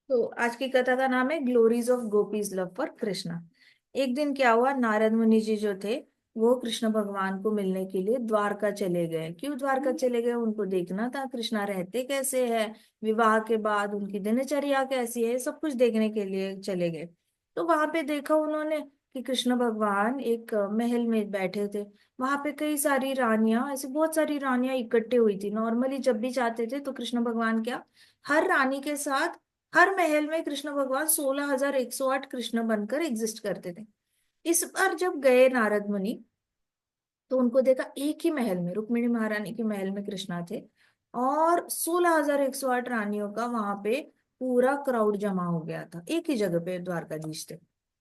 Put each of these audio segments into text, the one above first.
तो आज की कथा का नाम है glories of Gopis love for Krishna. एक दिन क्या हुआ, नारद मुनि जी जो थे वो कृष्ण भगवान को मिलने के लिए द्वारका चले गए। क्यों द्वारका चले गए? उनको देखना था कृष्णा रहते कैसे हैं, विवाह के बाद उनकी दिनचर्या कैसी है, सब कुछ देखने के लिए चले गए। तो वहां पे देखा उन्होंने कि कृष्ण भगवान एक महल में बैठे थे। वहां पे कई सारी रानियां, ऐसी बहुत सारी रानियां इकट्ठे हुई थी। नॉर्मली जब भी चाहते थे तो कृष्ण भगवान क्या हर रानी के साथ हर महल में कृष्ण भगवान 16,108 कृष्ण बनकर एग्जिस्ट करते थे। इस बार जब गए नारद मुनि तो उनको देखा एक ही महल में, रुक्मिणी महारानी के महल में कृष्णा थे और 16,108 रानियों का वहां पे पूरा क्राउड जमा हो गया था। एक ही जगह पे द्वारकाधीश थे।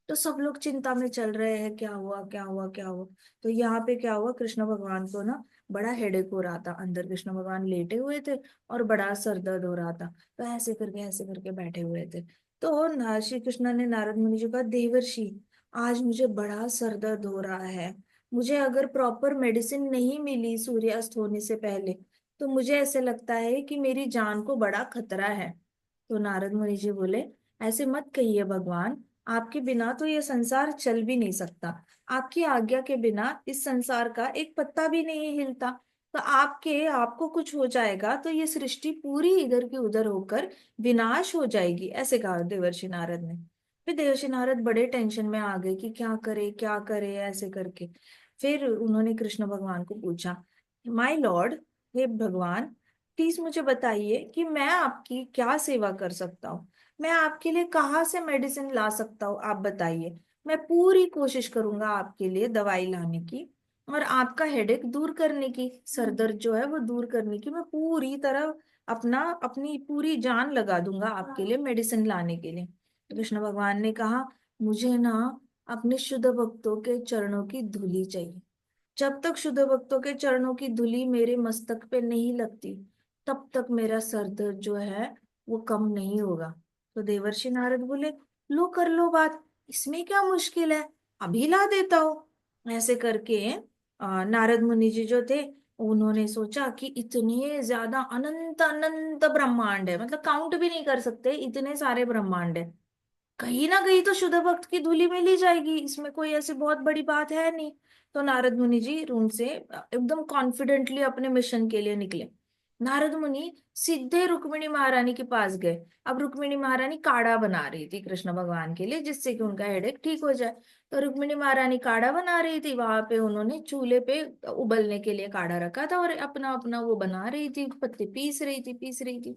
तो सब लोग चिंता में चल रहे हैं, क्या हुआ क्या हुआ क्या हुआ। तो यहाँ पे क्या हुआ, कृष्ण भगवान को ना बड़ा हेडेक हो रहा था। अंदर कृष्ण भगवान लेटे हुए थे और बड़ा सर दर्द हो रहा था। तो ऐसे करके बैठे हुए थे। तो श्री कृष्ण ने नारद मुनि जी को कहा, देवर्षि आज मुझे बड़ा सर दर्द हो रहा है। मुझे अगर प्रॉपर मेडिसिन नहीं मिली सूर्यास्त होने से पहले तो मुझे ऐसे लगता है कि मेरी जान को बड़ा खतरा है। तो नारद मुनि जी बोले, ऐसे मत कहिए भगवान, आपके बिना तो ये संसार चल भी नहीं सकता। आपकी आज्ञा के बिना इस संसार का एक पत्ता भी नहीं हिलता। तो आपको कुछ हो जाएगा तो ये सृष्टि पूरी इधर की उधर होकर विनाश हो जाएगी, ऐसे कहा देवर्षि नारद ने। फिर देवर्षि नारद बड़े टेंशन में आ गए कि क्या करे ऐसे करके। फिर उन्होंने कृष्ण भगवान को पूछा, माय लॉर्ड, हे भगवान, प्लीज मुझे बताइए कि मैं आपकी क्या सेवा कर सकता हूँ। मैं आपके लिए कहाँ से मेडिसिन ला सकता हूँ, आप बताइए। मैं पूरी कोशिश करूंगा आपके लिए दवाई लाने की और आपका हेडेक दूर करने की, सर दर्द जो है वो दूर करने की। मैं पूरी तरह अपनी पूरी जान लगा दूंगा आपके लिए मेडिसिन लाने के लिए। कृष्ण भगवान ने कहा, मुझे ना अपने शुद्ध भक्तों के चरणों की धूली चाहिए। जब तक शुद्ध भक्तों के चरणों की धूली मेरे मस्तक पे नहीं लगती तब तक मेरा सर दर्द जो है वो कम नहीं होगा। तो देवर्षि नारद बोले, लो कर लो बात, इसमें क्या मुश्किल है, अभी ला देता हूँ। ऐसे करके नारद मुनि जी जो थे उन्होंने सोचा कि इतने ज्यादा अनंत अनंत ब्रह्मांड है, मतलब काउंट भी नहीं कर सकते, इतने सारे ब्रह्मांड है। कहीं ना कहीं तो शुद्ध भक्त की धूली मिल ही जाएगी, इसमें कोई ऐसी बहुत बड़ी बात है नहीं। तो नारद मुनि जी रूम से एकदम कॉन्फिडेंटली अपने मिशन के लिए निकले। नारद मुनि सीधे रुक्मिणी महारानी के पास गए। अब रुक्मिणी महारानी काढ़ा बना रही थी कृष्ण भगवान के लिए, जिससे कि उनका हेडेक ठीक हो जाए। तो रुक्मिणी महारानी काढ़ा बना रही थी, वहां पे उन्होंने चूल्हे पे उबलने के लिए काढ़ा रखा था और अपना अपना वो बना रही थी, पत्ते पीस रही थी।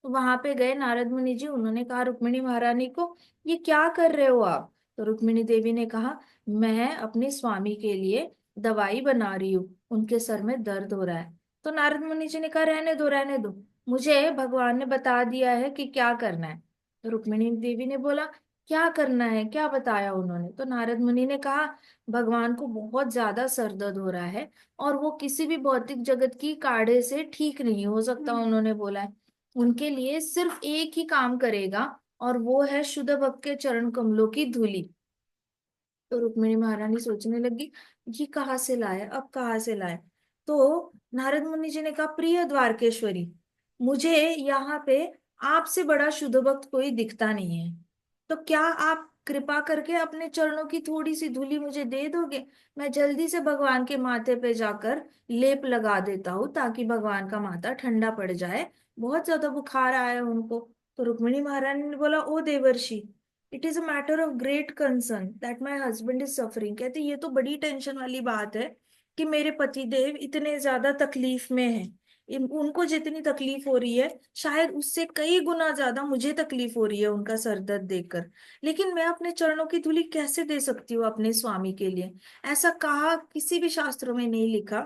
तो वहां पे गए नारद मुनि जी, उन्होंने कहा रुक्मिणी महारानी को, ये क्या कर रहे हो आप? तो रुक्मिणी देवी ने कहा, मैं अपने स्वामी के लिए दवाई बना रही हूँ, उनके सर में दर्द हो रहा है। तो नारद मुनि जी ने कहा, रहने दो रहने दो, मुझे भगवान ने बता दिया है कि क्या करना है। तो रुक्मिणी देवी ने बोला, क्या करना है, क्या बताया उन्होंने? तो नारद मुनि ने कहा, भगवान को बहुत ज्यादा सर दर्द हो रहा है और वो किसी भी भौतिक जगत की काढ़े से ठीक नहीं हो सकता, उन्होंने बोला है। उनके लिए सिर्फ एक ही काम करेगा और वो है शुद्ध भक्त के चरण कमलों की धूली। तो रुक्मिणी महारानी सोचने लगी, ये कहाँ से लाए, अब कहाँ से लाए। तो नारद मुनि जी ने कहा, प्रिय द्वारकेश्वरी, मुझे यहाँ पे आपसे बड़ा शुद्ध भक्त कोई दिखता नहीं है। तो क्या आप कृपा करके अपने चरणों की थोड़ी सी धूली मुझे दे दोगे? मैं जल्दी से भगवान के माथे पे जाकर लेप लगा देता हूँ ताकि भगवान का माथा ठंडा पड़ जाए, बहुत ज्यादा बुखार आया है उनको। तो रुक्मिणी महारानी ने बोला, ओ देवर्षि, it is a matter of great concern that my husband is suffering. कहते ये तो बड़ी टेंशन वाली बात है कि मेरे पति देव इतने ज्यादा तकलीफ में हैं। उनको जितनी तकलीफ हो रही है शायद उससे कई गुना ज्यादा मुझे तकलीफ हो रही है उनका सर दर्द देखकर। लेकिन मैं अपने चरणों की धूली कैसे दे सकती हूँ अपने स्वामी के लिए? ऐसा कहा किसी भी शास्त्रों में नहीं लिखा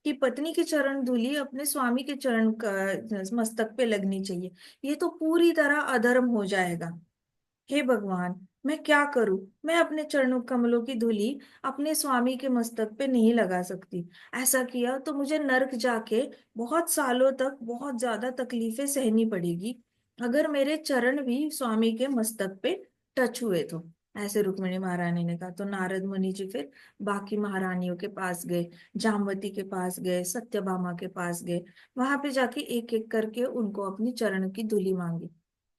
कि पत्नी की चरण धूली अपने स्वामी के चरण मस्तक पे लगनी चाहिए। ये तो पूरी तरह अधर्म हो जाएगा। हे भगवान, मैं क्या करूं? मैं अपने चरणों कमलों की धूली अपने स्वामी के मस्तक पे नहीं लगा सकती। ऐसा किया तो मुझे नरक जाके बहुत सालों तक बहुत ज्यादा तकलीफें सहनी पड़ेगी अगर मेरे चरण भी स्वामी के मस्तक पे टच हुए तो। ऐसे रुक्मिणी महारानी ने कहा। तो नारद मुनि जी फिर बाकी महारानियों के पास गए, जामवती के पास गए, सत्यभामा के पास गए। वहां पे जाके एक एक करके उनको अपनी चरण की धूली मांगी।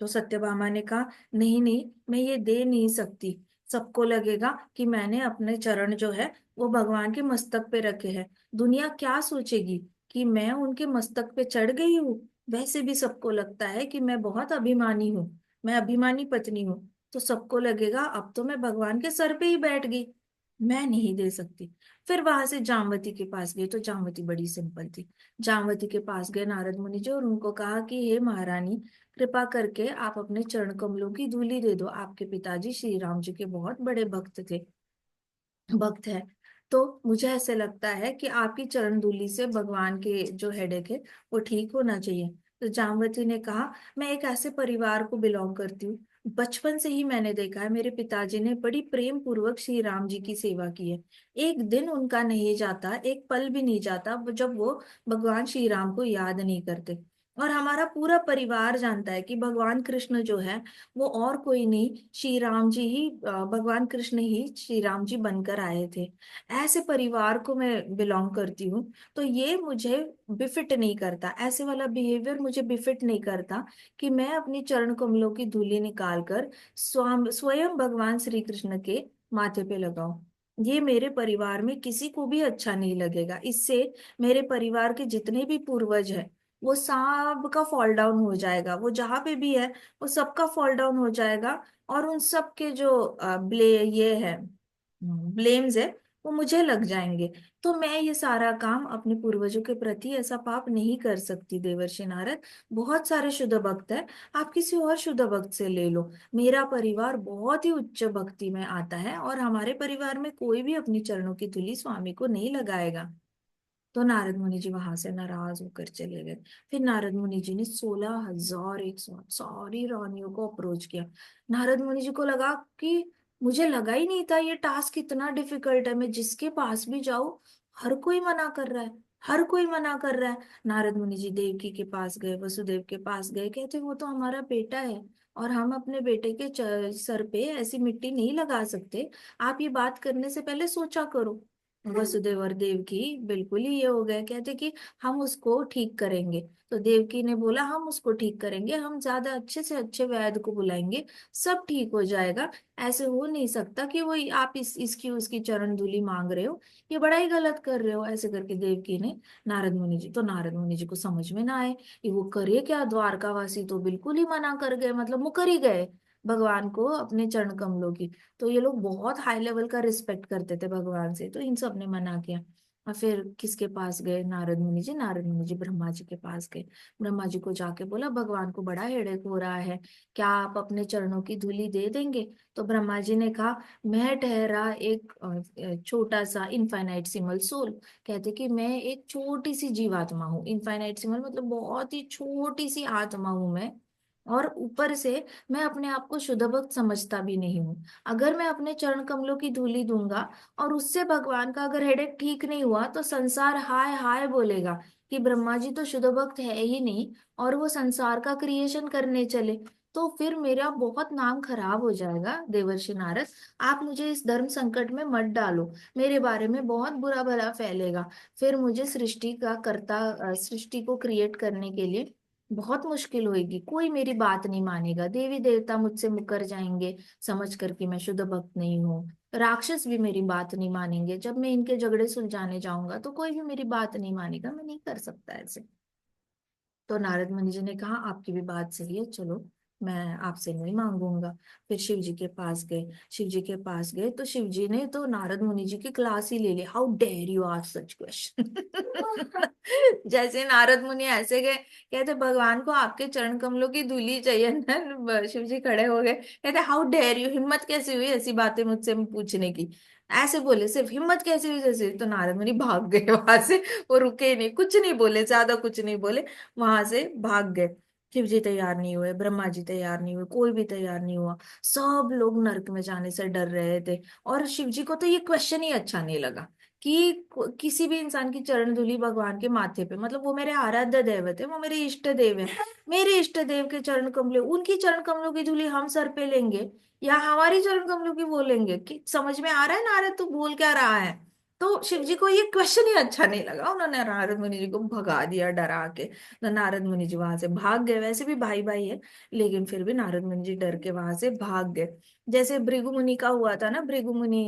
तो सत्यभामा ने कहा, नहीं नहीं, मैं ये दे नहीं सकती। सबको लगेगा कि मैंने अपने चरण जो है वो भगवान के मस्तक पे रखे हैं। दुनिया क्या सोचेगी कि मैं उनके मस्तक पे चढ़ गई हूँ। वैसे भी सबको लगता है कि मैं बहुत अभिमानी हूँ, मैं अभिमानी पत्नी हूँ। तो सबको लगेगा अब तो मैं भगवान के सर पे ही बैठ गई। मैं नहीं दे सकती। फिर वहां से जामवती के पास गई। तो जामवती बड़ी सिंपल थी। जामवती के पास गए नारद मुनि जी और उनको कहा कि हे महारानी, कृपा करके आप अपने चरण कमलों की धूली दे दो। आपके पिताजी श्री राम जी के बहुत बड़े भक्त है। तो मुझे ऐसे लगता है कि आपकी चरण धूली से भगवान के जो हेडेक है वो ठीक होना चाहिए। तो जामवती ने कहा, मैं एक ऐसे परिवार को बिलोंग करती हूँ, बचपन से ही मैंने देखा है मेरे पिताजी ने बड़ी प्रेम पूर्वक श्री राम जी की सेवा की है। एक दिन उनका नहीं जाता, एक पल भी नहीं जाता जब वो भगवान श्री राम को याद नहीं करते। और हमारा पूरा परिवार जानता है कि भगवान कृष्ण जो है वो और कोई नहीं, श्री राम जी ही, भगवान कृष्ण ही श्री राम जी बनकर आए थे। ऐसे परिवार को मैं बिलोंग करती हूँ। तो ये मुझे बिफिट नहीं करता, ऐसे वाला बिहेवियर मुझे बिफिट नहीं करता कि मैं अपनी चरण कमलों की धूली निकाल कर स्वयं भगवान श्री कृष्ण के माथे पे लगाऊं। ये मेरे परिवार में किसी को भी अच्छा नहीं लगेगा। इससे मेरे परिवार के जितने भी पूर्वज हैं वो सब का फॉल डाउन हो जाएगा। वो जहां पे भी है वो सबका फॉल डाउन हो जाएगा। और उन सब के जो ये है, ब्लेम्स है, वो मुझे लग जाएंगे। तो मैं ये सारा काम अपने पूर्वजों के प्रति ऐसा पाप नहीं कर सकती देवर्षि नारद। बहुत सारे शुद्ध भक्त हैं, आप किसी और शुद्ध भक्त से ले लो। मेरा परिवार बहुत ही उच्च भक्ति में आता है और हमारे परिवार में कोई भी अपनी चरणों की धूली स्वामी को नहीं लगाएगा। तो नारद मुनि जी वहां से नाराज होकर चले गए। फिर नारद मुनि जी ने 16,108 सारी रानियों को अप्रोच किया। नारद मुनि जी को लगा कि मुझे लगा ही नहीं था ये टास्क इतना डिफिकल्ट है। मैं जिसके पास भी जाऊं हर कोई मना कर रहा है, हर कोई मना कर रहा है। नारद मुनि जी देवकी के पास गए, वसुदेव के पास गए, कहते वो तो हमारा बेटा है और हम अपने बेटे के सर पे ऐसी मिट्टी नहीं लगा सकते। आप ये बात करने से पहले सोचा करो। वसुदेव और देवकी बिल्कुल ही ये हो गए, कहते कि हम उसको ठीक करेंगे। तो देवकी ने बोला, हम उसको ठीक करेंगे, हम ज्यादा अच्छे से अच्छे वैद्य को बुलाएंगे, सब ठीक हो जाएगा। ऐसे हो नहीं सकता कि वो आप इसकी उसकी चरण धूली मांग रहे हो, ये बड़ा ही गलत कर रहे हो। ऐसे करके देवकी ने नारद मुनि जी को समझ में ना आए कि वो करे क्या। द्वारकावासी तो बिल्कुल ही मना कर गए, मतलब मुकर ही गए भगवान को अपने चरण कमलों की। तो ये लोग बहुत हाई लेवल का रिस्पेक्ट करते थे भगवान से, तो इन सब ने मना किया। और फिर किसके पास गए नारद मुनि जी? नारद मुनि जी ब्रह्मा जी के पास गए। ब्रह्मा जी को जाके बोला, भगवान को बड़ा हेडेक हो रहा है, क्या आप अपने चरणों की धूली दे देंगे? तो ब्रह्मा जी ने कहा, मैं ठहरा एक छोटा सा इनफाइनाइटसिमल सोल। कहते कि मैं एक छोटी सी जीवात्मा हूँ। इनफाइनाइटसिमल मतलब बहुत ही छोटी सी आत्मा हूं मैं। और ऊपर से मैं अपने आप को शुद्ध भक्त समझता भी नहीं हूँ। अगर मैं अपने चरण कमलों की धूली दूंगा और उससे भगवान का अगर हेडेक ठीक नहीं हुआ तो संसार हाय हाय बोलेगा कि ब्रह्मा जी तो शुद्ध भक्त है ही नहीं और वो संसार का क्रिएशन करने चले। तो फिर मेरा बहुत नाम खराब हो जाएगा देवर्षि नारद। आप मुझे इस धर्म संकट में मत डालो, मेरे बारे में बहुत बुरा भला फैलेगा। फिर मुझे सृष्टि को क्रिएट करने के लिए बहुत मुश्किल होगी, कोई मेरी बात नहीं मानेगा, देवी देवता मुझसे मुकर जाएंगे समझ कर कि मैं शुद्ध भक्त नहीं हूँ। राक्षस भी मेरी बात नहीं मानेंगे, जब मैं इनके झगड़े सुलझाने जाऊंगा तो कोई भी मेरी बात नहीं मानेगा, मैं नहीं कर सकता ऐसे। तो नारद मुनि जी ने कहा, आपकी भी बात सही है, चलो मैं आपसे नहीं मांगूंगा। फिर शिव जी के पास गए। शिव जी के पास गए तो शिव जी ने तो नारद मुनि जी की क्लास ही ले ली। How dare you ask such question. जैसे नारद मुनि ऐसे गए, कहते भगवान को आपके चरण कमलों की धूली चाहिए ना। शिव जी खड़े हो गए, कहते हाउ डेयर यू, हिम्मत कैसे हुई ऐसी बातें मुझसे पूछने की? ऐसे बोले, सिर्फ हिम्मत कैसे हुई जैसे। तो नारद मुनि भाग गए वहां से। वो रुके ही नहीं, कुछ नहीं बोले, ज्यादा कुछ नहीं बोले, वहां से भाग गए। शिव जी तैयार नहीं हुए, ब्रह्मा जी तैयार नहीं हुए, कोई भी तैयार नहीं हुआ। सब लोग नरक में जाने से डर रहे थे। और शिव जी को तो ये क्वेश्चन ही अच्छा नहीं लगा कि किसी भी इंसान की चरण धूली भगवान के माथे पे, मतलब वो मेरे आराध्य देवत है, वो मेरे इष्ट देव है। मेरे इष्ट देव के चरण कमलों, उनकी चरण कमलों की धूली हम सर पे लेंगे या हमारी चरण कमलों की वो लेंगे? कि समझ में आ रहा है नारद तू बोल क्या रहा है? तो शिव जी को ये क्वेश्चन ही अच्छा नहीं लगा, उन्होंने नारद मुनि जी को भगा दिया डरा के। तो नारद मुनि जी वहां से भाग गए, वैसे भी भाई भाई है, लेकिन फिर भी नारद मुनि जी डर के वहां से भाग गए। जैसे भृगु मुनि का हुआ था ना, भृगु मुनि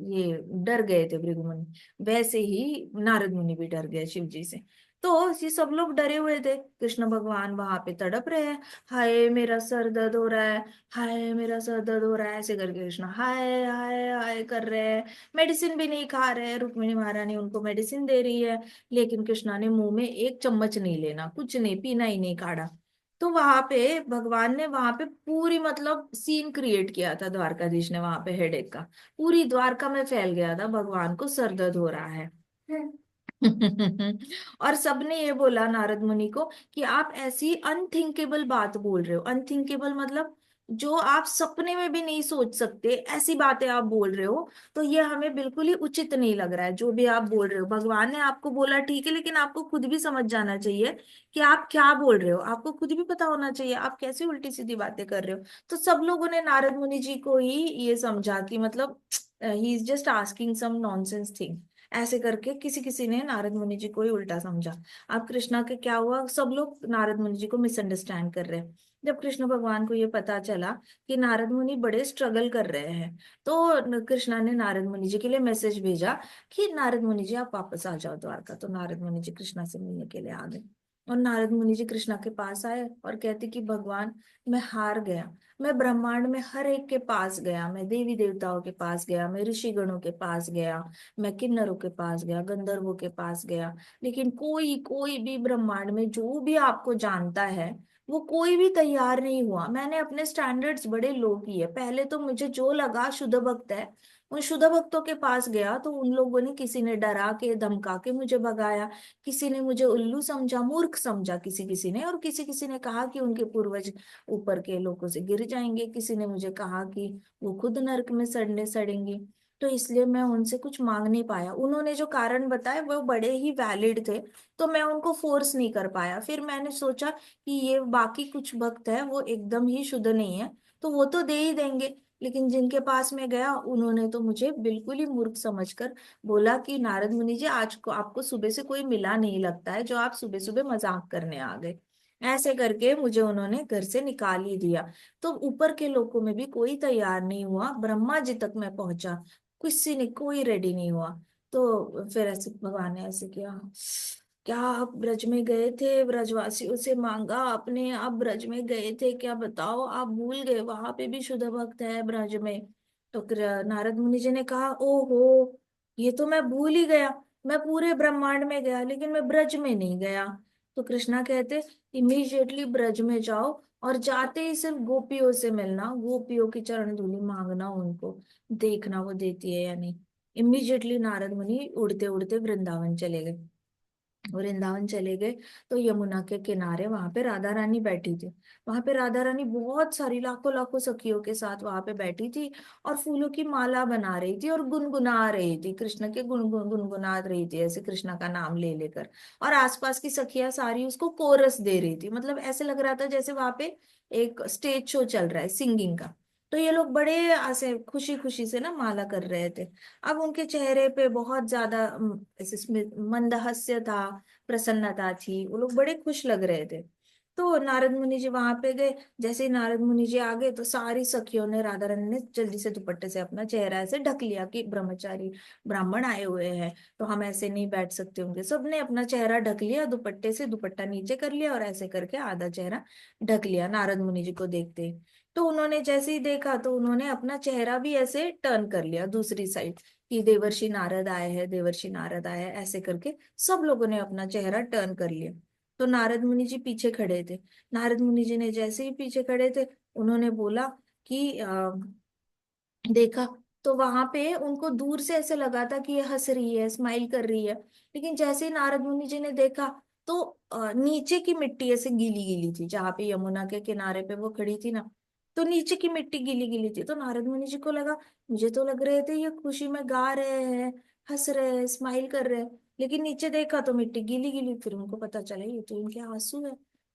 ये डर गए थे भृगु मुनि, वैसे ही नारद मुनि भी डर गए शिव जी से। तो ये सब लोग डरे हुए थे, कृष्ण भगवान वहां पे तड़प रहे हैं, हाय मेरा सर दर्द हो रहा है, हाय मेरा सर दर्द हो रहा है, ऐसे करके कृष्ण हाय हाय हाय कर रहे हैं। मेडिसिन भी नहीं खा रहे, रुक्मिणी महारानी उनको मेडिसिन दे रही है, लेकिन कृष्णा ने मुंह में एक चम्मच नहीं लेना, कुछ नहीं पीना ही नहीं काढ़ा। तो वहां पे भगवान ने वहां पे पूरी मतलब सीन क्रिएट किया था, द्वारकाधीश ने वहां पे हेडेक का, पूरी द्वारका में फैल गया था भगवान को सर दर्द हो रहा है। और सबने ये बोला नारद मुनि को कि आप ऐसी अनथिंकेबल बात बोल रहे हो, अनथिंकेबल मतलब जो आप सपने में भी नहीं सोच सकते, ऐसी बातें आप बोल रहे हो। तो ये हमें बिल्कुल ही उचित नहीं लग रहा है जो भी आप बोल रहे हो, भगवान ने आपको बोला ठीक है, लेकिन आपको खुद भी समझ जाना चाहिए कि आप क्या बोल रहे हो, आपको खुद भी पता होना चाहिए आप कैसे उल्टी सीधी बातें कर रहे हो। तो सब लोगों ने नारद मुनि जी को ही ये समझा कि मतलब he is just asking some nonsense thing, ऐसे करके किसी किसी ने नारद मुनि जी को ही उल्टा समझा। अब कृष्णा के क्या हुआ, सब लोग नारद मुनि जी को मिसअंडरस्टैंड कर रहे हैं। जब कृष्ण भगवान को ये पता चला कि नारद मुनि बड़े स्ट्रगल कर रहे हैं, तो कृष्णा ने नारद मुनि जी के लिए मैसेज भेजा कि नारद मुनि जी आप वापस आ जाओ द्वारका। तो नारद मुनि जी कृष्णा से मिलने के लिए आ गए, और नारद मुनि जी कृष्णा के पास आए और कहते कि भगवान मैं हार गया, मैं ब्रह्मांड में हर एक के पास गया, मैं देवी देवताओं के पास गया, मैं ऋषि गणों के पास गया, मैं किन्नरों के पास गया, गंधर्वों के पास गया, लेकिन कोई कोई भी ब्रह्मांड में जो भी आपको जानता है वो कोई भी तैयार नहीं हुआ। मैंने अपने स्टैंडर्ड्स बड़े लो किए, पहले तो मुझे जो लगा शुद्ध भक्त है उन शुद्ध भक्तों के पास गया, तो उन लोगों ने किसी ने डरा के धमका के मुझे भगाया, किसी ने मुझे उल्लू समझा, मूर्ख समझा किसी किसी ने, और किसी किसी ने कहा कि उनके पूर्वज ऊपर के लोगों से गिर जाएंगे, किसी ने मुझे कहा कि वो खुद नरक में सड़ने सड़ेंगे। तो इसलिए मैं उनसे कुछ मांग नहीं पाया, उन्होंने जो कारण बताए वो बड़े ही वैलिड थे, तो मैं उनको फोर्स नहीं कर पाया। फिर मैंने सोचा कि ये बाकी कुछ भक्त है वो एकदम ही शुद्ध नहीं है, तो वो तो दे ही देंगे, लेकिन जिनके पास मैं गया उन्होंने तो मुझे बिल्कुल ही मूर्ख समझकर बोला कि नारद मुनि जी आज को आपको सुबह से कोई मिला नहीं लगता है, जो आप सुबह सुबह मजाक करने आ गए। ऐसे करके मुझे उन्होंने घर से निकाल ही दिया। तो ऊपर के लोगों में भी कोई तैयार नहीं हुआ, ब्रह्मा जी तक मैं पहुंचा, किसी ने कोई रेडी नहीं हुआ। तो फिर ऐसे भगवान ने ऐसे किया, क्या आप ब्रज में गए थे, ब्रजवासियों से मांगा आपने, आप ब्रज में गए थे क्या, बताओ आप भूल गए वहां पे भी शुद्ध भक्त है ब्रज में। तो नारद मुनि जी ने कहा ओहो, ये तो मैं भूल ही गया, मैं पूरे ब्रह्मांड में गया लेकिन मैं ब्रज में नहीं गया। तो कृष्णा कहते इमीडिएटली ब्रज में जाओ, और जाते ही सिर्फ गोपियों से मिलना, गोपियों की चरण धूलि मांगना उनको, देखना वो देती है या नहीं। इमीडिएटली नारद मुनि उड़ते उड़ते वृंदावन चले गए। वृंदावन चले गए तो यमुना के किनारे वहां पे राधा रानी बैठी थी। वहां पे राधा रानी बहुत सारी लाखों लाखों सखियों के साथ वहां पे बैठी थी, और फूलों की माला बना रही थी और गुनगुना रही थी, कृष्ण के गुनगुना रही थी ऐसे कृष्णा का नाम ले लेकर। और आसपास की सखियां सारी उसको कोरस दे रही थी, मतलब ऐसे लग रहा था जैसे वहां पे एक स्टेज शो चल रहा है सिंगिंग का। तो ये लोग बड़े ऐसे खुशी खुशी से ना माला कर रहे थे। अब उनके चेहरे पे बहुत ज्यादा ऐसे मंदहास्य था, प्रसन्नता थी, वो लोग बड़े खुश लग रहे थे। तो नारद मुनि जी वहां पे गए, जैसे ही नारद मुनि जी आ गए तो सारी सखियों ने, राधा रानी ने जल्दी से दुपट्टे से अपना चेहरा ऐसे ढक लिया कि ब्रह्मचारी ब्राह्मण आए हुए हैं तो हम ऐसे नहीं बैठ सकते होंगे। सबने अपना चेहरा ढक लिया दुपट्टे से, दुपट्टा नीचे कर लिया और ऐसे करके आधा चेहरा ढक लिया नारद मुनि जी को देखते ही। तो उन्होंने जैसे ही देखा तो उन्होंने अपना चेहरा भी ऐसे टर्न कर लिया दूसरी साइड कि देवर्षि नारद आए हैं, देवर्षि नारद आए हैं, ऐसे करके सब लोगों ने अपना चेहरा टर्न कर लिया। तो नारद मुनि जी पीछे खड़े थे। नारद मुनि जी ने जैसे ही पीछे खड़े थे उन्होंने बोला कि देखा, तो वहां पे उनको दूर से ऐसे लगा था कि ये हंस रही है, स्माइल कर रही है, लेकिन जैसे ही नारद मुनि जी ने देखा तो नीचे की मिट्टी ऐसे गीली गीली थी, जहाँ पे यमुना के किनारे पे वो खड़ी थी ना, तो नीचे की मिट्टी गीली गीली थी। तो नारद मुनि जी को लगा, मुझे तो लग रहे थे ये खुशी में गा रहे हैं, हंस रहे हैं, स्माइल कर रहे हैं, लेकिन नीचे देखा तो मिट्टी गीली गीली। फिर उनको पता चला ये तो इनके आंसू है,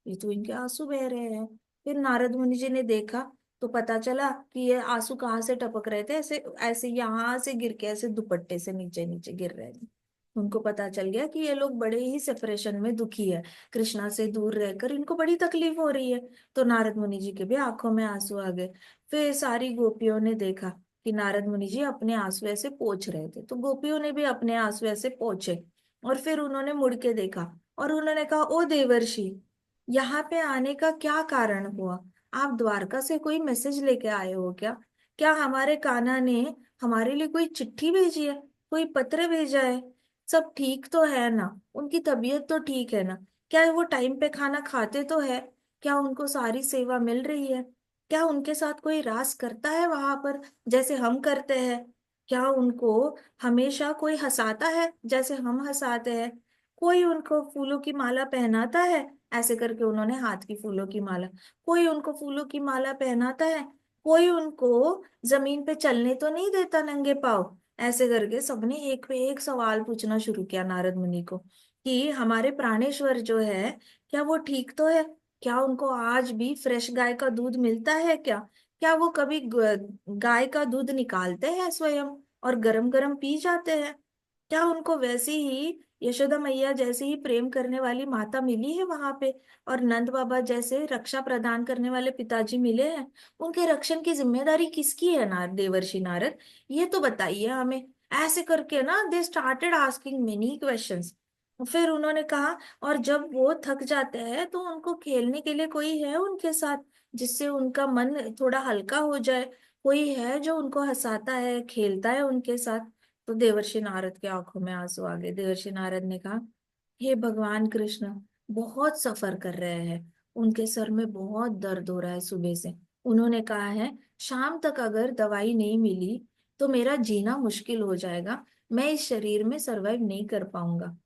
ये तो इनके आंसू बह रहे हैं। फिर नारद मुनि जी ने देखा तो पता चला कि ये आंसू कहाँ से टपक रहे थे, ऐसे ऐसे यहाँ से गिर के ऐसे दुपट्टे से नीचे नीचे गिर रहे थे। उनको पता चल गया कि ये लोग बड़े ही सेपरेशन में दुखी है, कृष्णा से दूर रहकर इनको बड़ी तकलीफ हो रही है। तो नारद मुनि जी के भी आंखों में आंसू आ गए। फिर सारी गोपियों ने देखा कि नारद मुनि जी अपने आंसू ऐसे पोंछ रहे थे, तो गोपियों ने भी अपने आंसू ऐसे पोंछे। और फिर उन्होंने मुड़ के देखा और उन्होंने कहा, ओ देवर्षि, यहाँ पे आने का क्या कारण हुआ? आप द्वारका से कोई मैसेज लेके आए हो क्या? क्या हमारे कान्हा ने हमारे लिए कोई चिट्ठी भेजी है, कोई पत्र भेजा है? सब ठीक तो है ना? उनकी तबीयत तो ठीक है ना? क्या वो टाइम पे खाना खाते तो है? क्या उनको सारी सेवा मिल रही है? क्या उनके साथ कोई रास करता है वहां पर जैसे हम करते हैं? क्या उनको हमेशा कोई हंसाता है जैसे हम हंसाते हैं? कोई उनको फूलों की माला पहनाता है? ऐसे करके उन्होंने हाथ की फूलों की माला, कोई उनको फूलों की माला पहनाता है? कोई उनको जमीन पे चलने तो नहीं देता नंगे पाँव? ऐसे करके सबने एक पे एक सवाल पूछना शुरू किया नारद मुनि को कि हमारे प्राणेश्वर जो है, क्या वो ठीक तो है? क्या उनको आज भी फ्रेश गाय का दूध मिलता है क्या? क्या वो कभी गाय का दूध निकालते हैं स्वयं और गरम गरम पी जाते हैं? क्या उनको वैसी ही यशोदा मैया जैसे ही प्रेम करने वाली माता मिली है वहां पे, और नंद बाबा जैसे रक्षा प्रदान करने वाले पिताजी मिले हैं? उनके रक्षण की जिम्मेदारी किसकी है देवर्षि नारद? ये तो बताइए हमें। ऐसे करके ना they started asking many questions. फिर उन्होंने कहा, और जब वो थक जाते हैं तो उनको खेलने के लिए कोई है उनके साथ, जिससे उनका मन थोड़ा हल्का हो जाए? कोई है जो उनको हंसाता है, खेलता है उनके साथ? तो देवर्षि नारद के आंखों में आंसू आ गए। देवर्षि नारद ने कहा, हे भगवान कृष्ण, बहुत सफर कर रहे हैं, उनके सर में बहुत दर्द हो रहा है सुबह से। उन्होंने कहा है, शाम तक अगर दवाई नहीं मिली तो मेरा जीना मुश्किल हो जाएगा, मैं इस शरीर में सरवाइव नहीं कर पाऊंगा।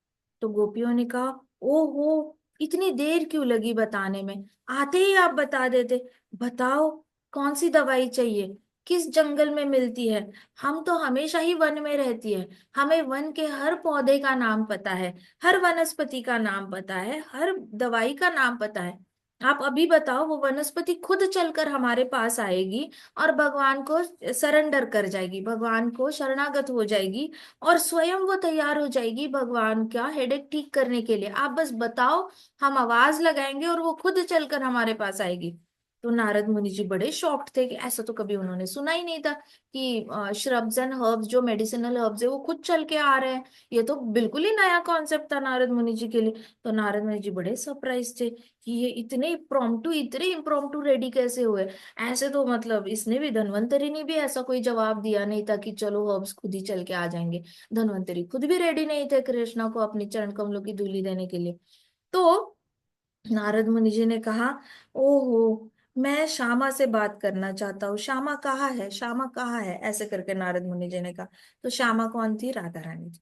तो गोपियों ने कहा, ओहो, इतनी देर क्यों लगी बताने में? आते ही आप बता देते। बताओ, कौन सी दवाई चाहिए? किस जंगल में मिलती है? हम तो हमेशा ही वन में रहती है, हमें वन के हर पौधे का नाम पता है, हर वनस्पति का नाम पता है, हर दवाई का नाम पता है। आप अभी बताओ, वो वनस्पति खुद चलकर हमारे पास आएगी और भगवान को सरेंडर कर जाएगी, भगवान को शरणागत हो जाएगी, और स्वयं वो तैयार हो जाएगी भगवान का हेडेक ठीक करने के लिए। आप बस बताओ, हम आवाज लगाएंगे और वो खुद चलकर हमारे पास आएगी। तो नारद मुनि जी बड़े शॉक्ड थे कि ऐसा तो कभी उन्होंने सुना ही नहीं था कि श्रब्स एंड हर्ब्स, जो मेडिसिनल हर्ब्स है, वो खुद चल के आ रहे हैं। ये तो बिल्कुल ही नया कॉन्सेप्ट था नारद मुनि जी के लिए। तो नारद मुनि जी बड़े सरप्राइज थे कि ये इतने इम्प्रॉम्प्टू रेडी कैसे हुए? ऐसे तो मतलब इसने भी, धन्वंतरी ने भी ऐसा कोई जवाब दिया नहीं था कि चलो हर्ब्स खुद ही चल के आ जाएंगे। धन्वंतरी खुद भी रेडी नहीं थे कृष्णा को अपनी चरण कमलों की धूली देने के लिए। तो नारद मुनि जी ने कहा, ओहो, मैं श्यामा से बात करना चाहता हूँ। श्यामा कहाँ है? श्यामा कहाँ है? ऐसे करके नारद मुनि जी ने कहा। तो श्यामा कौन थी? राधा रानी थी।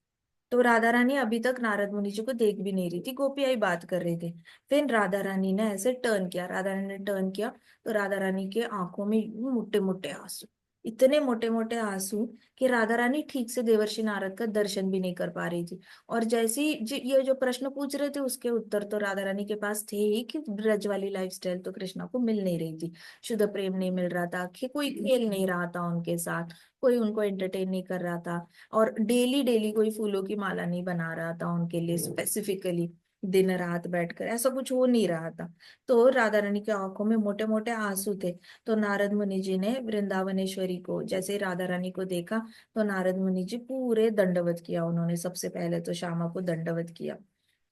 तो राधा रानी अभी तक नारद मुनि जी को देख भी नहीं रही थी, गोपियां ही बात कर रही थी। फिर राधा रानी ने ऐसे टर्न किया, राधा रानी ने टर्न किया, तो राधा रानी के आंखों में मोटे मोटे आंसू, इतने मोटे मोटे आंसू कि राधा रानी ठीक से देवर्षि नारद का दर्शन भी नहीं कर पा रही थी। और जैसे ही ये जो प्रश्न पूछ रहे थे उसके उत्तर तो राधा रानी के पास थे ही, कि ब्रज वाली लाइफस्टाइल तो कृष्णा को मिल नहीं रही थी। शुद्ध प्रेम नहीं मिल रहा था, कि कोई खेल नहीं रहा था उनके साथ, कोई उनको एंटरटेन नहीं कर रहा था, और डेली डेली कोई फूलों की माला नहीं बना रहा था उनके लिए स्पेसिफिकली, दिन रात बैठकर ऐसा कुछ हो नहीं रहा था। तो राधा रानी की आंखों में मोटे मोटे आंसू थे। तो नारद मुनि जी ने वृंदावनेश्वरी को, जैसे ही राधा रानी को देखा, तो नारद मुनि जी पूरे दंडवत किया। उन्होंने सबसे पहले तो श्यामा को दंडवत किया,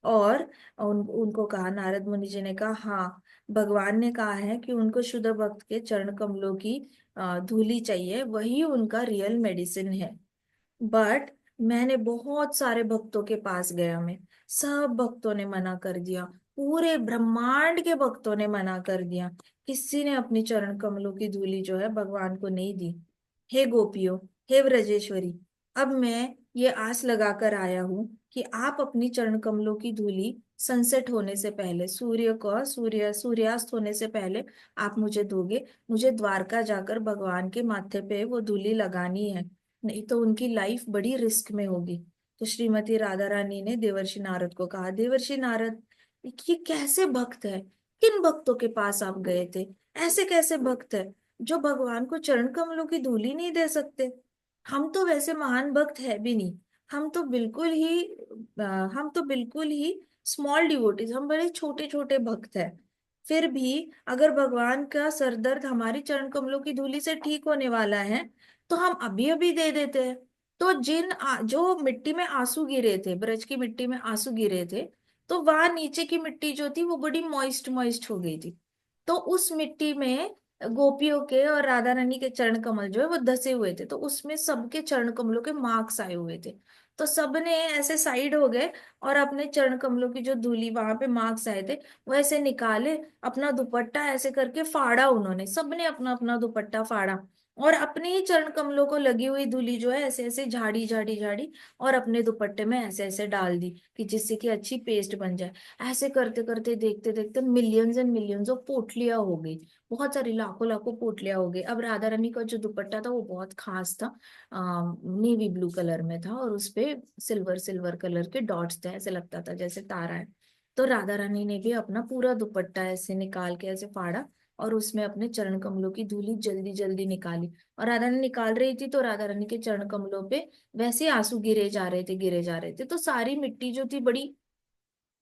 और उनको कहा, नारद मुनि जी ने कहा, हाँ, भगवान ने कहा है कि उनको शुद्ध भक्त के चरण कमलों की धूली चाहिए, वही उनका रियल मेडिसिन है। बट मैंने बहुत सारे भक्तों के पास गया, मैं सब भक्तों ने मना कर दिया, पूरे ब्रह्मांड के भक्तों ने मना कर दिया, किसी ने अपनी चरण कमलों की धूली जो है भगवान को नहीं दी। हे गोपियों, हे ब्रजेश्वरी, अब मैं ये आस लगाकर आया हूँ कि आप अपनी चरण कमलों की धूली सनसेट होने से पहले, सूर्यास्त होने से पहले आप मुझे दोगे। मुझे द्वारका जाकर भगवान के माथे पे वो धूली लगानी है, नहीं तो उनकी लाइफ बड़ी रिस्क में होगी। तो श्रीमती राधा रानी ने देवर्षि नारद को कहा, देवर्षि नारद, ये कैसे भक्त है? किन भक्तों के पास आप गए थे? ऐसे कैसे भक्त है? जो भगवान को चरण कमलों की धूली नहीं दे सकते। हम तो वैसे महान भक्त है भी नहीं, हम तो बिल्कुल ही हम तो बिल्कुल ही स्मॉल डिवोटीज, हम बड़े छोटे छोटे भक्त हैं। फिर भी अगर भगवान का सरदर्द हमारी चरण कमलों की धूली से ठीक होने वाला है, तो हम अभी अभी दे देते हैं। तो जो मिट्टी में आंसू गिरे थे, ब्रज की मिट्टी में आंसू गिरे थे, तो वहां नीचे की मिट्टी जो थी वो बड़ी मॉइस्ट मॉइस्ट हो गई थी। तो उस मिट्टी में गोपियों के और राधा रानी के चरण कमल जो है वो धसे हुए थे, तो उसमें सबके चरण कमलों के मार्क्स आए हुए थे। तो सबने ऐसे साइड हो गए और अपने चरण कमलों की जो धूली वहां पे मार्क्स आए थे वो ऐसे निकाले, अपना दुपट्टा ऐसे करके फाड़ा, उन्होंने सबने अपना अपना दुपट्टा फाड़ा और अपने ही चरण कमलों को लगी हुई धूली जो है ऐसे ऐसे झाड़ी झाड़ी झाड़ी और अपने दुपट्टे में ऐसे ऐसे डाल दी कि जिससे कि अच्छी पेस्ट बन जाए। ऐसे करते करते देखते देखते मिलियंस एंड मिलियंस ऑफ पोटलियां हो गई, बहुत सारी लाखों लाखों पोटलियां हो गई। अब राधा रानी का जो दुपट्टा था वो बहुत खास था, नेवी ब्लू कलर में था और उसपे सिल्वर सिल्वर कलर के डॉट्स थे, ऐसे लगता था जैसे तारा है। तो राधा रानी ने भी अपना पूरा दुपट्टा ऐसे निकाल के ऐसे फाड़ा और उसमें अपने चरण कमलों की धूली जल्दी जल्दी निकाली। और राधा रानी निकाल रही थी तो राधा रानी के चरण कमलों पे वैसे आंसू गिरे जा रहे थे, गिरे जा रहे थे, तो सारी मिट्टी जो थी बड़ी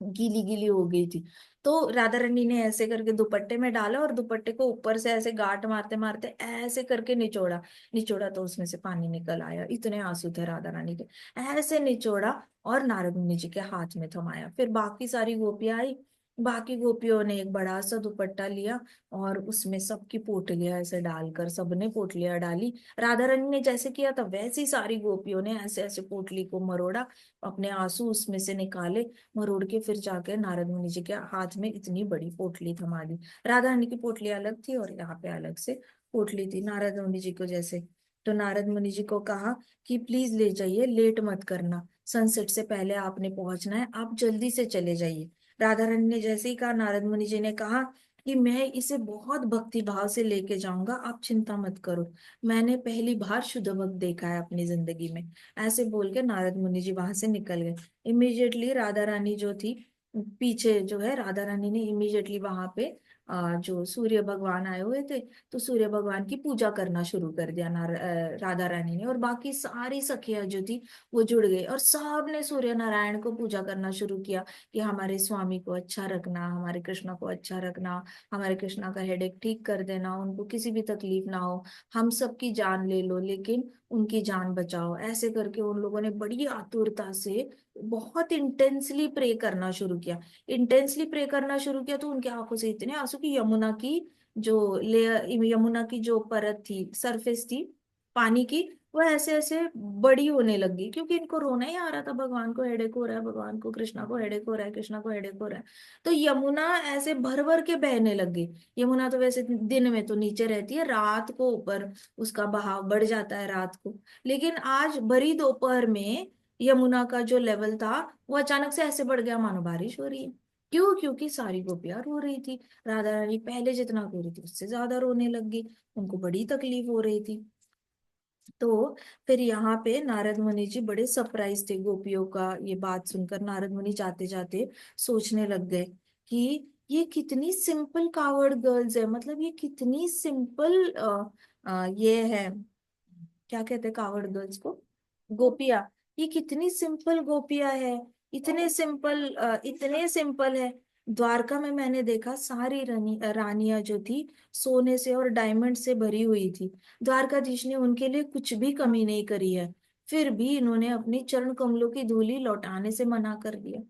गीली गीली हो गई थी। तो राधा रानी ने ऐसे करके दुपट्टे में डाला और दुपट्टे को ऊपर से ऐसे गांठ मारते मारते ऐसे करके निचोड़ा, निचोड़ा तो उसमें से पानी निकल आया, इतने आंसू थे राधा रानी के। ऐसे निचोड़ा और नारद मुनि जी के हाथ में थमाया। फिर बाकी सारी गोपियां आई, बाकी गोपियों ने एक बड़ा सा दुपट्टा लिया और उसमें सबकी पोटलियां ऐसे डालकर सबने पोटलियां डाली। राधा रानी ने जैसे किया था वैसे ही सारी गोपियों ने ऐसे ऐसे पोटली को मरोड़ा, अपने आंसू उसमें से निकाले, मरोड़ के फिर जाकर नारद मुनि जी के हाथ में इतनी बड़ी पोटली थमा दी। राधा रानी की पोटली अलग थी और यहाँ पे अलग से पोटली थी नारद मुनि जी को जैसे। तो नारद मुनि जी को कहा कि प्लीज ले जाइए, लेट मत करना, सनसेट से पहले आपने पहुंचना है, आप जल्दी से चले जाइए। राधा रानी ने जैसे ही कहा, नारद मुनि जी ने कहा कि मैं इसे बहुत भक्ति भाव से लेके जाऊंगा, आप चिंता मत करो, मैंने पहली बार शुद्ध भक्त देखा है अपनी जिंदगी में। ऐसे बोल के नारद मुनि जी वहां से निकल गए। इमीडिएटली राधा रानी जो थी, पीछे जो है राधा रानी ने इमीडिएटली वहां पे जो सूर्य भगवान आए हुए थे, तो सूर्य भगवान की पूजा करना शुरू कर दिया राधा रानी ने। और बाकी सारी सखियां जो थी वो जुड़ गई और सब ने सूर्य नारायण को पूजा करना शुरू किया कि हमारे स्वामी को अच्छा रखना, हमारे कृष्णा को अच्छा रखना, हमारे कृष्णा का हेडेक ठीक कर देना, उनको किसी भी तकलीफ ना हो, हम सबकी जान ले लो लेकिन उनकी जान बचाओ। ऐसे करके उन लोगों ने बड़ी आतुरता से बहुत इंटेंसली प्रे करना शुरू किया। इंटेंसली प्रे करना शुरू किया तो उनके आंखों से इतने आंसू की यमुना की जो लेयर, यमुना की जो परत थी, सरफेस थी पानी की, वो ऐसे ऐसे बड़ी होने लगी, क्योंकि इनको रोना ही आ रहा था, भगवान को हेडेक हो रहा है, भगवान को, कृष्णा को हेडेक हो रहा है, कृष्णा को हेडेक हो रहा है। तो यमुना ऐसे भर भर के बहने लगी। यमुना तो वैसे दिन में तो नीचे रहती है, रात को ऊपर उसका बहाव बढ़ जाता है रात को। लेकिन आज भरी दोपहर में यमुना का जो लेवल था वो अचानक से ऐसे बढ़ गया मानो बारिश हो रही है। क्यों? क्योंकि सारी गोपियां रो रही थी। राधा रानी पहले जितना रो रही थी उससे ज्यादा रोने लग गई, उनको बड़ी तकलीफ हो रही थी। तो फिर यहाँ पे नारद मुनि जी बड़े सरप्राइज थे गोपियों का ये बात सुनकर। नारद मुनि जाते जाते सोचने लग गए कि ये कितनी सिंपल कावड़ गर्ल्स है, मतलब ये कितनी सिंपल ये है, क्या कहते हैं कावड़ गर्ल्स को, गोपिया, ये कितनी सिंपल गोपिया है, इतने सिंपल, इतने सिंपल है। द्वारका में मैंने देखा सारी रानियां जो थी सोने से और डायमंड से भरी हुई थी, द्वारकाधीश ने उनके लिए कुछ भी कमी नहीं करी है, फिर भी इन्होंने अपनी चरण कमलों की धूली लौटाने से मना कर दिया।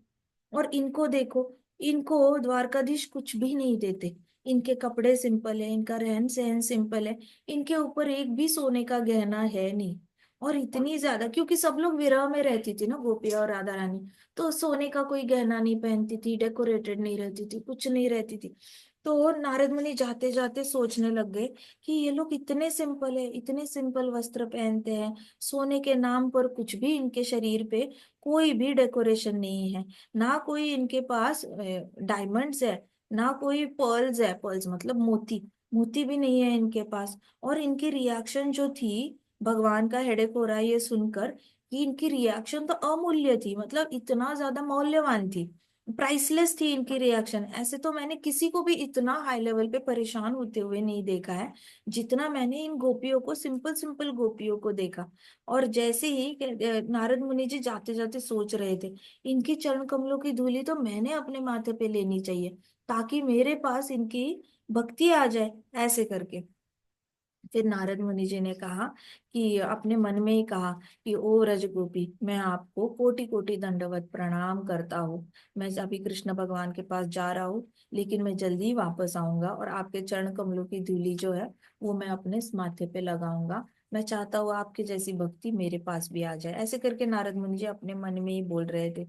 और इनको देखो, इनको द्वारकाधीश कुछ भी नहीं देते, इनके कपड़े सिंपल है, इनका रहन सहन सिंपल है, इनके ऊपर एक भी सोने का गहना है नहीं। और इतनी ज्यादा, क्योंकि सब लोग विरह में रहती थी ना गोपिया और राधा रानी, तो सोने का कोई गहना नहीं पहनती थी, डेकोरेटेड नहीं रहती थी, कुछ नहीं रहती थी। तो नारद मुनि जाते जाते सोचने लग गए कि ये लोग इतने सिंपल है, इतने सिंपल वस्त्र पहनते हैं, सोने के नाम पर कुछ भी इनके शरीर पे कोई भी डेकोरेशन नहीं है, ना कोई इनके पास डायमंड्स है, ना कोई पर्ल्स है, पर्ल्स मतलब मोती, मोती भी नहीं है इनके पास। और इनकी रिएक्शन जो थी भगवान का हेडेक हो रहा है ये सुनकर, कि इनकी रिएक्शन तो अमूल्य थी, मतलब इतना ज्यादा मौल्यवान थी। प्राइसलेस थी इनकी रिएक्शन। ऐसे तो मैंने किसी को भी इतना हाई लेवल पे परेशान होते हुए नहीं देखा है जितना मैंने इन गोपियों को, सिंपल सिंपल गोपियों को देखा। और जैसे ही नारद मुनि जी जाते जाते सोच रहे थे, इनकी चरण कमलों की धूली तो मैंने अपने माथे पे लेनी चाहिए ताकि मेरे पास इनकी भक्ति आ जाए, ऐसे करके। फिर नारद मुनि जी ने कहा कि अपने मन में ही कहा कि ओ रजगोपी, मैं आपको कोटि कोटि दंडवत प्रणाम करता हूँ। मैं अभी कृष्ण भगवान के पास जा रहा हूँ, लेकिन मैं जल्दी ही वापस आऊंगा और आपके चरण कमलों की धूली जो है वो मैं अपने इस माथे पे लगाऊंगा। मैं चाहता हूँ आपकी जैसी भक्ति मेरे पास भी आ जाए। ऐसे करके नारद मुनि जी अपने मन में ही बोल रहे थे।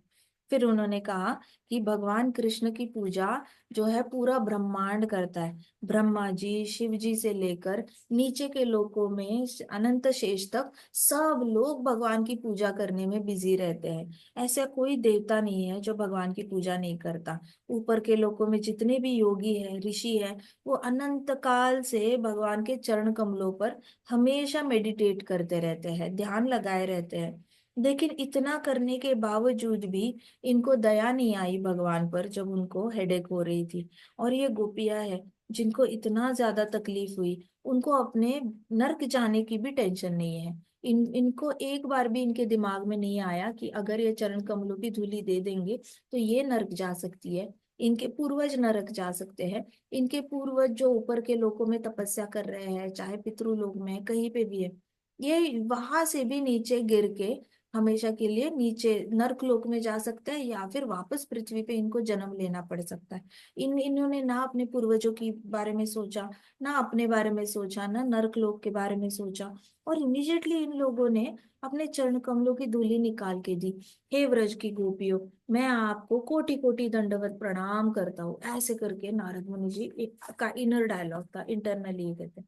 फिर उन्होंने कहा कि भगवान कृष्ण की पूजा जो है पूरा ब्रह्मांड करता है। ब्रह्मा जी, शिव जी से लेकर नीचे के लोकों में अनंत शेष तक सब लोग भगवान की पूजा करने में बिजी रहते हैं। ऐसा कोई देवता नहीं है जो भगवान की पूजा नहीं करता। ऊपर के लोकों में जितने भी योगी हैं, ऋषि हैं, वो अनंत काल से भगवान के चरण कमलों पर हमेशा मेडिटेट करते रहते हैं, ध्यान लगाए रहते हैं। लेकिन इतना करने के बावजूद भी इनको दया नहीं आई भगवान पर जब उनको हेडेक हो रही थी। और ये गोपियां है जिनको इतना ज्यादा तकलीफ हुई, उनको अपने नर्क जाने की भी टेंशन नहीं है। इनको एक बार भी इनके दिमाग में नहीं आया कि अगर ये चरण कमलों की धूली दे देंगे तो ये नर्क जा सकती है, इनके पूर्वज नरक जा सकते हैं। इनके पूर्वज जो ऊपर के लोकों में तपस्या कर रहे हैं, चाहे पितृलोक में कहीं पे भी है, ये वहां से भी नीचे गिर के हमेशा के लिए नीचे नर्क लोक में जा सकता है, या फिर वापस पृथ्वी पे इनको जन्म लेना पड़ सकता है। इन्होंने ना अपने पूर्वजों के बारे में सोचा, ना अपने बारे में सोचा, ना नर्क लोक के बारे में सोचा, और इमीडिएटली इन लोगों ने अपने चरण कमलों की धूली निकाल के दी। हे व्रज की गोपियों, मैं आपको कोटि कोटि दंडवत प्रणाम करता हूँ, ऐसे करके नारद मुनि जी का इनर डायलॉग था, इंटरनली कहते हैं।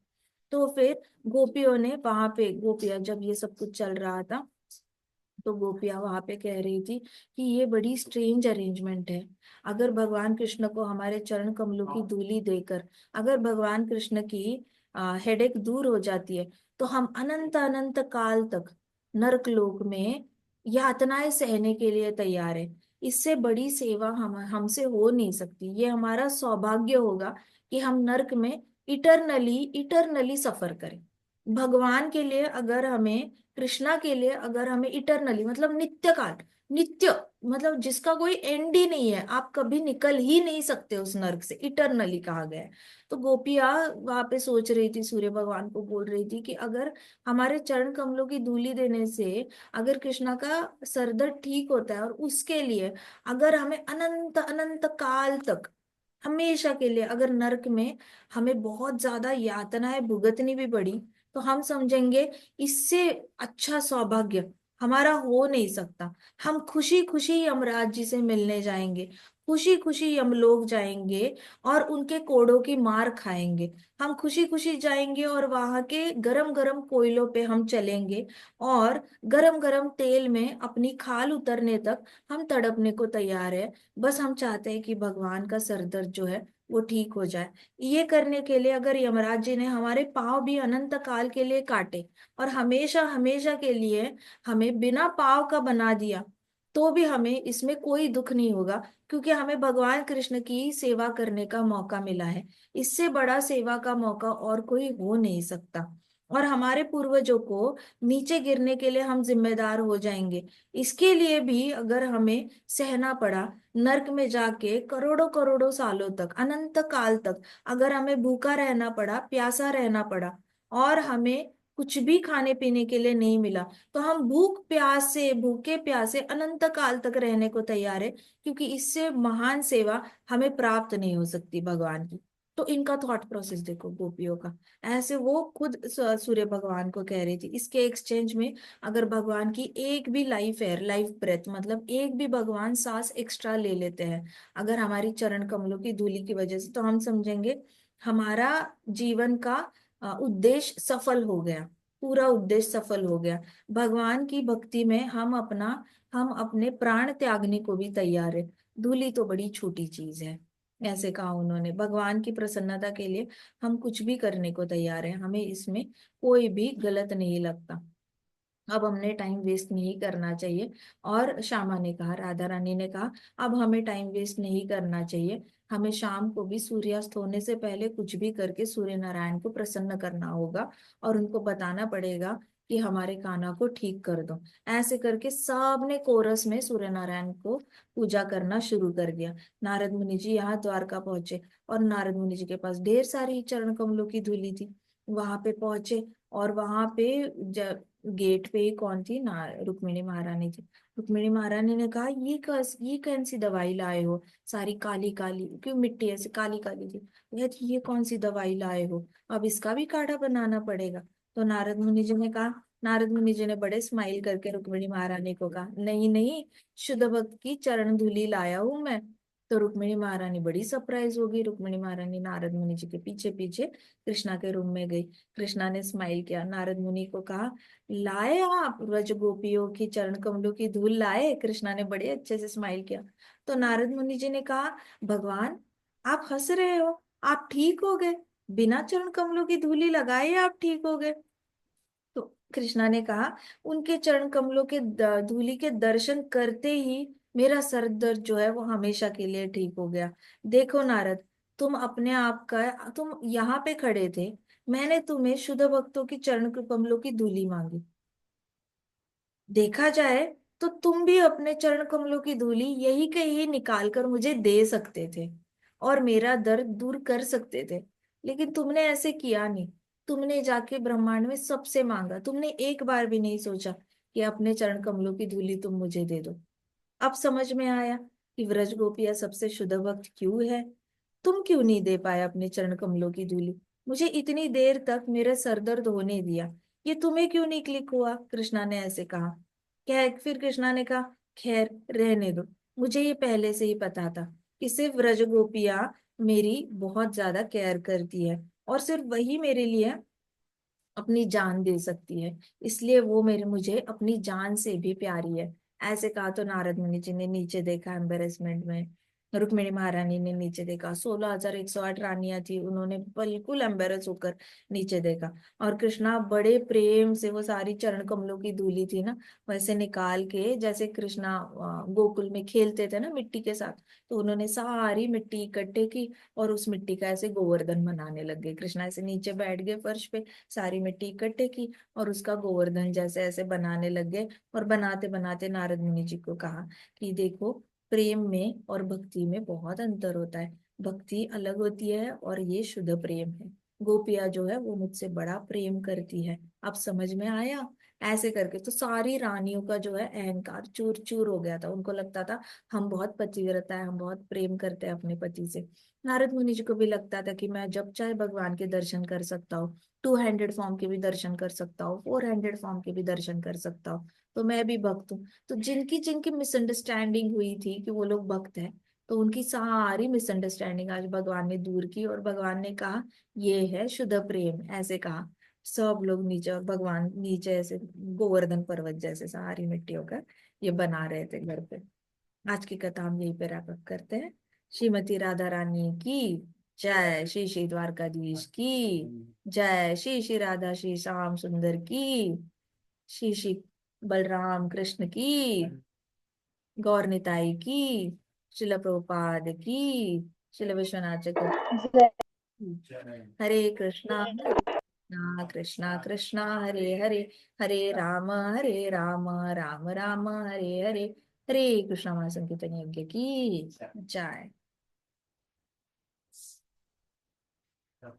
तो फिर गोपियों ने वहां पे, गोपियां जब ये सब कुछ चल रहा था तो गोपियां वहां पे कह रही थी कि ये बड़ी स्ट्रेंज अरेंजमेंट है। अगर भगवान कृष्ण को हमारे चरण कमलों की धूली देकर अगर भगवान कृष्ण की हेडेक दूर हो जाती है, तो हम अनंत अनंत काल तक नरक लोक में यातनाएं सहने के लिए तैयार है। इससे बड़ी सेवा हम हमसे हो नहीं सकती। ये हमारा सौभाग्य होगा कि हम नरक में इटरनली इटरनली सफर करें। भगवान के लिए अगर हमें, कृष्णा के लिए अगर हमें इटरनली मतलब नित्य काल, नित्य मतलब जिसका कोई एंड ही नहीं है, आप कभी निकल ही नहीं सकते उस नर्क से, इटरनली कहा गया है। तो गोपियां वहां पे सोच रही थी, सूर्य भगवान को बोल रही थी कि अगर हमारे चरण कमलों की धूली देने से अगर कृष्णा का सरदर्द ठीक होता है, और उसके लिए अगर हमें अनंत अनंत काल तक हमेशा के लिए अगर नरक में हमें बहुत ज्यादा यातनाएं भुगतनी भी पड़ी, तो हम समझेंगे इससे अच्छा सौभाग्य हमारा हो नहीं सकता। हम खुशी खुशी यमराज जी से मिलने जाएंगे, खुशी खुशी यमलोक जाएंगे और उनके कोड़ों की मार खाएंगे। हम खुशी खुशी जाएंगे और वहां के गरम गरम कोयलों पे हम चलेंगे, और गरम गरम तेल में अपनी खाल उतरने तक हम तड़पने को तैयार है। बस हम चाहते हैं कि भगवान का सरदर्द जो है वो ठीक हो जाए। ये करने के लिए अगर यमराज जी ने हमारे पाँव भी अनंत काल के लिए काटे और हमेशा हमेशा के लिए हमें बिना पाँव का बना दिया, तो भी हमें इसमें कोई दुख नहीं होगा, क्योंकि हमें भगवान कृष्ण की सेवा करने का मौका मिला है। इससे बड़ा सेवा का मौका और कोई हो नहीं सकता। और हमारे पूर्वजों को नीचे गिरने के लिए हम जिम्मेदार हो जाएंगे। इसके लिए भी अगर हमें सहना पड़ा, नर्क में जाके करोड़ों करोड़ों सालों तक, अनंत काल तक अगर हमें भूखा रहना पड़ा, प्यासा रहना पड़ा, और हमें कुछ भी खाने पीने के लिए नहीं मिला, तो हम भूख प्यास से, भूखे प्यासे अनंत काल तक रहने को तैयार है, क्योंकि इससे महान सेवा हमें प्राप्त नहीं हो सकती भगवान की। तो इनका थॉट प्रोसेस देखो गोपियों का। ऐसे वो खुद सूर्य भगवान को कह रही थी। इसके एक्सचेंज में अगर भगवान की एक भी लाइफ एयर, लाइफ ब्रेथ मतलब एक भी भगवान सांस एक्स्ट्रा ले लेते हैं अगर हमारी चरण कमलों की धूली की वजह से, तो हम समझेंगे हमारा जीवन का उद्देश्य सफल हो गया, पूरा उद्देश्य सफल हो गया। भगवान की भक्ति में हम अपने प्राण त्यागने को भी तैयार है। धूली तो बड़ी छोटी चीज है, ऐसे कहा उन्होंने। भगवान की प्रसन्नता के लिए हम कुछ भी करने को तैयार है, हमें इसमें कोई भी गलत नहीं लगता। अब हमने टाइम वेस्ट नहीं करना चाहिए। और श्यामा ने कहा, राधा रानी ने कहा, अब हमें टाइम वेस्ट नहीं करना चाहिए। हमें शाम को भी सूर्यास्त होने से पहले कुछ भी करके सूर्य नारायण को प्रसन्न करना होगा और उनको बताना पड़ेगा कि हमारे कान्हा को ठीक कर दो। ऐसे करके सबने कोरस में सूर्य नारायण को पूजा करना शुरू कर दिया। नारद मुनि जी यहाँ द्वारका पहुंचे और नारद मुनि जी के पास ढेर सारी चरण कमलों की धूली थी। वहां पे पहुंचे और वहां पे गेट पे ही कौन थी ना, रुक्मिणी महारानी थी। रुक्मिणी महारानी ने कहा, ये कौन सी दवाई लाए हो, सारी काली काली, क्यों मिट्टी ऐसी काली काली थी। ये कौन सी दवाई लाए हो, अब इसका भी काढ़ा बनाना पड़ेगा। तो नारद मुनि जी ने कहा, नारद मुनि जी ने बड़े स्माइल करके रुक्मिणी महारानी को कहा, नहीं नहीं, शुद्ध भक्त की चरण धूलि लाया हूं मैं। तो रुक्मिणी महारानी बड़ी सरप्राइज हो गई। रुक्मिणी महारानी नारद मुनि जी के पीछे पीछे कृष्णा के रूम में गई। कृष्णा ने स्माइल किया, नारद मुनि को कहा, लाए आप व्रज गोपियों की चरण कमलों की धूल लाए। कृष्णा ने बड़े अच्छे से स्माइल किया। तो नारद मुनि जी ने कहा, भगवान आप हंस रहे हो, आप ठीक हो गए, बिना चरण कमलों की धूली लगाए आप ठीक हो गए। तो कृष्णा ने कहा, उनके चरण कमलों के धूली के दर्शन करते ही मेरा सर दर्द जो है वो हमेशा के लिए ठीक हो गया। देखो नारद, तुम अपने आप का, तुम यहाँ पे खड़े थे, मैंने तुम्हें शुद्ध भक्तों की चरण कमलों की धूली मांगी। देखा जाए तो तुम भी अपने चरण कमलों की धूली यही के ही निकाल कर मुझे दे सकते थे और मेरा दर्द दूर कर सकते थे, लेकिन तुमने ऐसे किया नहीं। तुमने जाके ब्रह्मांड में सबसे मांगा, तुमने एक बार भी नहीं सोचा कि अपने चरण कमलों की धूली तुम मुझे दे दो। अब समझ में आया कि व्रज गोपिया सबसे शुद्ध भक्त क्यों है। तुम क्यों नहीं दे पाए अपने चरण कमलों की धूली, मुझे इतनी देर तक मेरा सर दर्द होने दिया, ये तुम्हें क्यों नहीं क्लिक हुआ। कृष्णा ने ऐसे कहा। क्या फिर कृष्णा ने कहा, खैर रहने दो, मुझे ये पहले से ही पता था कि सिर्फ व्रज गोपियां मेरी बहुत ज्यादा केयर करती है और सिर्फ वही मेरे लिए अपनी जान दे सकती है, इसलिए वो मेरे मुझे अपनी जान से भी प्यारी है। ऐसे कहा तो नारद मुनि जी ने नीचे देखा एम्बेरसमेंट में। रुक्मिणी महारानी ने नीचे देखा, 16,108 रानियां थी, उन्होंने बिल्कुल एम्बेरस होकर नीचे देखा। और कृष्णा बड़े प्रेम से वो सारी चरण कमलों की धूली थी ना, वैसे निकाल के, जैसे कृष्णा गोकुल में खेलते थे ना मिट्टी के साथ, तो उन्होंने सारी मिट्टी इकट्ठे की और उस मिट्टी का ऐसे गोवर्धन बनाने लग गए। कृष्णा ऐसे नीचे बैठ गए फर्श पे, सारी मिट्टी इकट्ठे की और उसका गोवर्धन जैसे ऐसे बनाने लग गए। और बनाते बनाते नारद मुनि जी को कहा कि देखो, प्रेम में और भक्ति में बहुत अंतर होता है। भक्ति अलग होती है और ये शुद्ध प्रेम है। गोपिया जो है वो मुझसे बड़ा प्रेम करती है। अब समझ में आया। ऐसे करके तो सारी रानियों का जो है अहंकार चूर चूर हो गया था। उनको लगता था हम बहुत पतिव्रता है, हम बहुत प्रेम करते हैं अपने पति से। नारद मुनि जी को भी लगता था कि मैं जब चाहे भगवान के दर्शन कर सकता हूँ, 200 फॉर्म के भी दर्शन कर सकता हूँ, 400 फॉर्म के भी दर्शन कर सकता हूँ, तो मैं भी भक्त हूँ। तो जिनकी जिनकी मिसअंडरस्टैंडिंग हुई थी कि वो लोग भक्त हैं, तो उनकी सारी मिसअंडरस्टैंडिंग आज भगवान ने दूर की और भगवान ने कहा, ये है शुद्ध प्रेम। ऐसे कहा। सब लोग नीचे और भगवान नीचे ऐसे गोवर्धन पर्वत जैसे सारी मिट्टी होकर ये बना रहे थे घर पे। आज की कथा हम यहीं पे रैप अप करते हैं। श्रीमती राधा रानी की जय, श्री श्री द्वारकाधीश की जय, श्री श्री राधा श्री श्याम सुंदर की, श्री श्री बलराम कृष्ण की, गौर निताई की, शिल प्रभुपाद की, शिल विश्वनाथ चक्रवर्ती जय की। हरे कृष्णा कृष्णा कृष्णा हरे हरे, हरे राम राम राम हरे हरे। हरे कृष्णा महासंकीर्तन यज्ञ की जय।